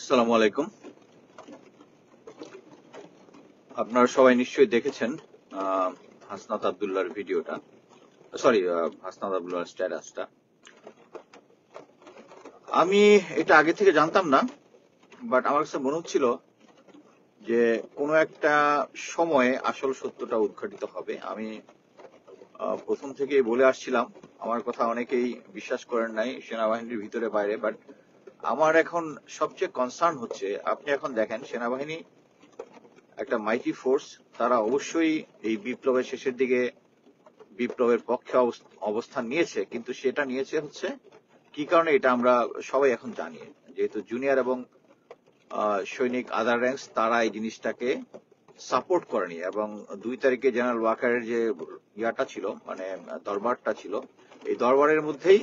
আসসালামু আলাইকুম। আপনারা সবাই নিশ্চয়ই দেখেছেন হাসনাত আব্দুল্লাহর ভিডিওটা, সরি হাসনাত আব্দুল্লাহর স্ট্যাটাসটা। আমি এটা আগে থেকে জানতাম না, বাট আমার কাছে মনে হচ্ছিল যে কোনো একটা সময়ে আসল সত্যটা উদ্ঘাটিত হবে। আমি প্রথম থেকেই বলে আসছিলাম, আমার কথা অনেকেই বিশ্বাস করেন নাই সেনাবাহিনীর ভিতরে বাইরে, বাট আমার এখন সবচেয়ে কনসার্ন হচ্ছে, আপনি এখন দেখেন সেনাবাহিনী একটা মাইটি ফোর্স, তারা অবশ্যই এই বিপ্লবের শেষের দিকে বিপ্লবের পক্ষে অবস্থান নিয়েছে, কিন্তু সেটা নিয়েছে হচ্ছে কি কারণে এটা আমরা সবাই এখন জানি। যেহেতু জুনিয়র এবং সৈনিক আদার র্যাঙ্কস তারা এই জিনিসটাকে সাপোর্ট করেনি, এবং 2 তারিখে জেনারেল ওয়াকারের যে ইয়াটা ছিল, মানে দরবারটা ছিল, এই দরবারের মধ্যেই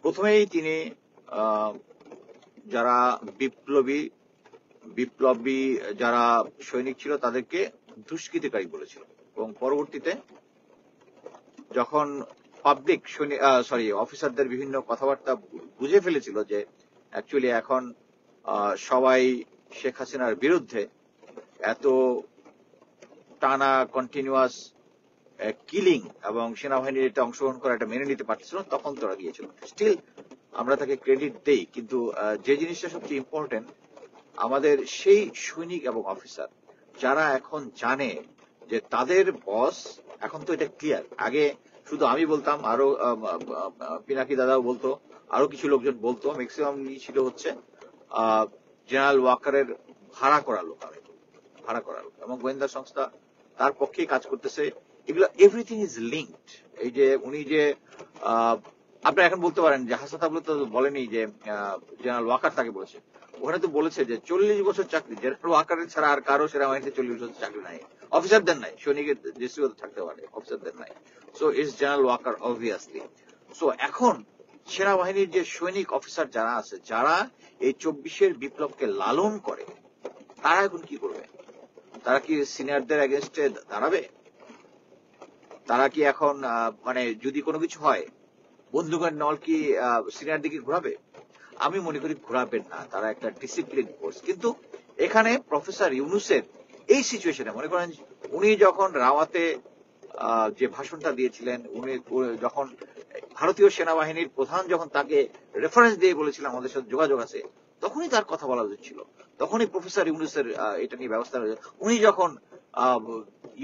প্রথমেই তিনি যারা বিপ্লবী যারা সৈনিক ছিল তাদেরকে দুষ্কৃতিকারী বলেছিল, এবং পরবর্তীতে যখন পাবলিক অফিসারদের বিভিন্ন কথাবার্তা বুঝে ফেলেছিল যে অ্যাকচুয়ালি এখন সবাই শেখ হাসিনার বিরুদ্ধে, এত টানা কন্টিনিউয়াস কিলিং এবং সেনাবাহিনীর এটা অংশগ্রহণ করা এটা মেনে নিতে পারছিল, তখন তোরা গিয়েছিল। স্টিল আমরা তাকে ক্রেডিট দেই, কিন্তু যে জিনিসটা সবচেয়ে ইম্পর্টেন্ট, আমাদের সেই সৈনিক এবং অফিসার যারা এখন জানে যে তাদের বস, এখন তো এটা ক্লিয়ার। আগে শুধু আমি বলতাম, আরো পিনাকি দাদাও বলতো, আরো কিছু লোকজন বলতো, ম্যাক্সিমাম ছিল হচ্ছে জেনারেল ওয়াকারের ভাড়া করা লোক, এবং গোয়েন্দা সংস্থা তার পক্ষেই কাজ করতেছে। এগুলো এভরিথিং ইজ লিঙ্কড। এই যে উনি যে আপনি এখন বলতে পারেন যে হাসান আবুল তো বলেনি যে জেনারেল ওয়াকার তাকে বলেছে, ওখানে তো বলেছে যে 40 বছর চাকরি, জেনারেল ওয়াকারের ছাড়া আর কারো সেনাবাহিনীতে 40 বছর চাকরি নাই, অফিসারদের নাই, সৈনিকের দৃষ্টিগত থাকতে পারে, অফিসারদের নাই। So it's General Waker obviously. So এখন সেনাবাহিনীর যে সৈনিক অফিসার যারা আছে, যারা এই 24-এর বিপ্লবকে লালন করে, তারা এখন কি করবে? তারা কি সিনিয়রদের এগেনস্টে দাঁড়াবে? তারা কি এখন মানে যদি কোনো কিছু হয় বন্দুকের নল কি সিনিয়র দিকে ঘোরাবে? আমি মনে করি ঘোরাবেন না, তারা একটা ডিসিপ্লিন ফোর্স। কিন্তু এখানে প্রফেসর ইউনূসের এই সিচুয়েশনে মনে করেন, উনি যখন রাওয়াতে যে ভাষণটা দিয়েছিলেন, উনি যখন ভারতীয় সেনাবাহিনীর প্রধান যখন তাকে রেফারেন্স দিয়ে বলেছিলেন আমাদের সাথে যোগাযোগ আছে, তখনই তার কথা বলা উচিত ছিল, তখনই প্রফেসর ইউনূসের এটা নিয়ে ব্যবস্থা। উনি যখন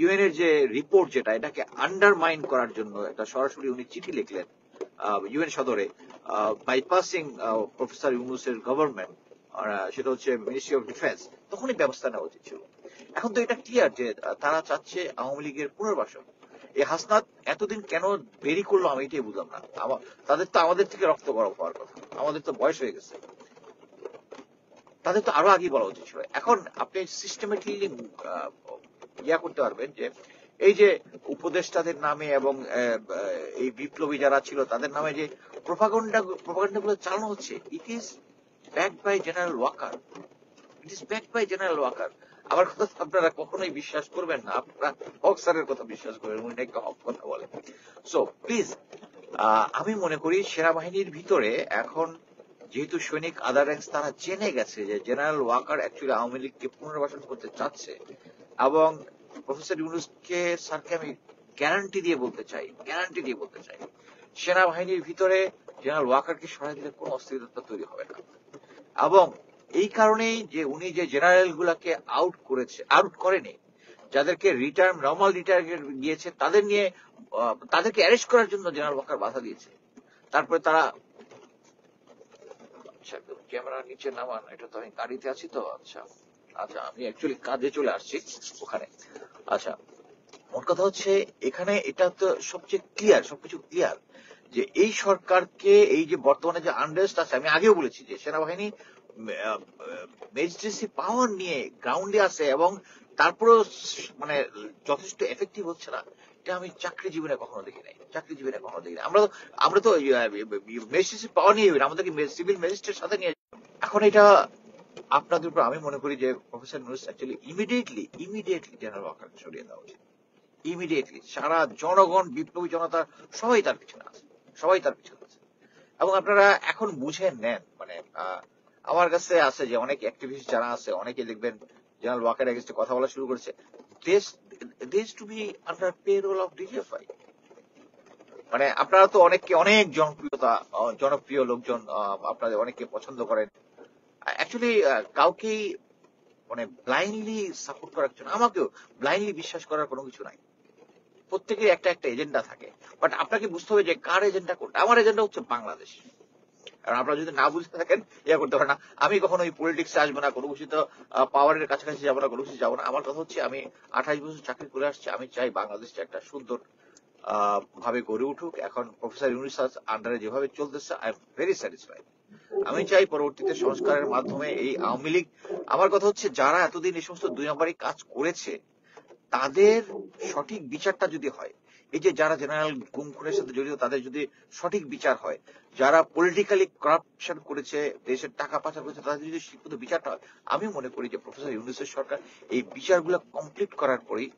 ইউএন এর যে রিপোর্ট, যেটা এটাকে আন্ডারমাইন করার জন্য একটা সরাসরি উনি চিঠি লিখলেন ইউএন সদরে, বাইপাসিং প্রফেসর ইউনূসের গভর্নমেন্ট, সেটা হচ্ছে মিনিস্ট্রি অফ ডিফেন্স, তখনই ব্যবস্থা নেওয়া উচিত ছিল। এখন তো এটা ক্লিয়ার যে তারা চাচ্ছে আওয়ামী লীগের পুনর্বাসন। এই হাসনাত এতদিন কেন দেরি করলো আমি এটাই বুঝলাম না। তাদের তো আমাদের থেকে রক্ত গরম হওয়ার কথা, আমাদের তো বয়স হয়ে গেছে, তাদের তো আরো আগে বলা উচিত ছিল। এখন আপনি সিস্টেমেটিকলি ইয়া করতে পারবেন যে এই যে উপদেষ্টাদের নামে এবং এই বিপ্লবী যারা ছিল তাদের নামে যে প্রোপাগান্ডা গুলো চালানো হচ্ছে, it is backed by General Waker, it is backed by General Waker. আমার কথা আপনারা কখনোই বিশ্বাস করবেন না, আপনারা হক স্যারের কথা বিশ্বাস করবেন, উনি একটা হক কথা বলেন। সো প্লিজ, আমি মনে করি সেনাবাহিনীর ভিতরে এখন যেহেতু সৈনিক আদার র্যাঙ্কস তারা জেনে গেছে যে জেনারেল ওয়াকার অ্যাকচুয়ালি আওয়ামী লীগকে পুনর্বাসন করতে চাচ্ছে, এবং প্রফেসর ইউনূসকে স্যারকে আমি গ্যারান্টি দিয়ে বলতে চাই সেনাবাহিনীর ভিতরে জেনারেল ওয়াকারকে সরাই দিলে কোনো অস্থিরতা তৈরি হবে না। এবং এই কারণেই যে উনি যে জেনারেল গুলাকে আউট করেনি, যাদেরকে নর্মাল রিটায়ার গিয়েছে তাদেরকে অ্যারেস্ট করার জন্য জেনারেল ওয়াকার বাধা দিয়েছে। তারপরে তারা, আচ্ছা ক্যামেরা নিচে নামান, এটা তো আমি গাড়িতে আছি তো। আচ্ছা আমি অ্যাকচুয়ালি কাজে চলে আসছি ওখানে। আচ্ছা, মোট কথা হচ্ছে এখানে এটা তো সবকিছু ক্লিয়ার যে এই সরকারকে, এই যে বর্তমানে যে আনরেস্ট আছে, আমি আগেও বলেছি যে সেনাবাহিনী ম্যাজিস্ট্রেসি পাওয়ার নিয়ে গ্রাউন্ডে আছে, এবং তারপরেও মানে যথেষ্ট এফেক্টিভ হচ্ছে না। এটা আমি চাকরি জীবনে কখনো দেখি নাই। আমরা তো ম্যাজিস্ট্রেসি পাওয়ার নিয়ে আমাদেরকে সিভিল ম্যাজিস্ট্রেট সাথে নিয়ে, এখন এটা আপনাদের উপর আমি মনে করি যে professor Yunus actually immediately general ওয়াকারকে সরিয়ে দেওয়া উচিত। ইমিডিয়েটলি সারা জনগণ, বিপ্লবী জনতা সবাই তার পিছনে আছে। এবং আপনারা এখন বুঝে নেন, মানে আমার কাছে আছে যে অনেক অ্যাক্টিভিস্ট যারা আছে, অনেকে দেখবেন জেনারেল ওয়াকার এগেইনস্টে কথা বলা শুরু করেছে। দেশ দেশ to be under payroll of DGFI. মানে আপনারা তো অনেক জনপ্রিয় লোকজন, আপনাদের অনেকে পছন্দ করেন। অ্যাকচুয়ালি কাউকেই মানে ব্লাইন্ডলি সাপোর্ট করার কিছু না, আমাকেও ব্লাইন্ডলি বিশ্বাস করার কোনো কিছু নাই। প্রত্যেকের একটা একটা এজেন্ডা থাকে, বাট আপনাকে বুঝতে হবে যে কার এজেন্ডা কোনটা। আমার এজেন্ডা হচ্ছে বাংলাদেশ। কারণ আপনারা যদি না বুঝতে থাকেন ইয়া করতে পারেন না। আমি কখনো ওই পলিটিক্সে আসবো না, কোনো কিছু তো পাওয়ারের কাছাকাছি যাবো না, কোনো কিছু যাবো না। আমার কথা হচ্ছে আমি 28 বছর চাকরি করে আসছি, আমি চাই বাংলাদেশটা একটা সুন্দর ভাবে গড়ে উঠুক। এখন প্রফেসর ইউনূস আন্ডারে যেভাবে চলতেছে, আই এম ভেরি স্যাটিসফাইড। আমি চাই পরবর্তীতে সংস্কারের মাধ্যমে এই আওয়ামী লীগ, আমার কথা হচ্ছে যারা এতদিন এই সমস্ত দুই নম্বরই কাজ করেছে তাদের সঠিক বিচারটা যদি হয়, এই যে যারা জেনারেল গুম খুনের সাথে জড়িত তাদের যদি সঠিক বিচার হয়, যারা পলিটিক্যালি করাপশন করেছে, দেশের টাকা পাচার করেছে, তাদের যদি ঠিকমতো বিচারটা হয়, আমি মনে করি যে প্রফেসর ইউনূসের সরকার এই বিচারগুলো কমপ্লিট করার পরেই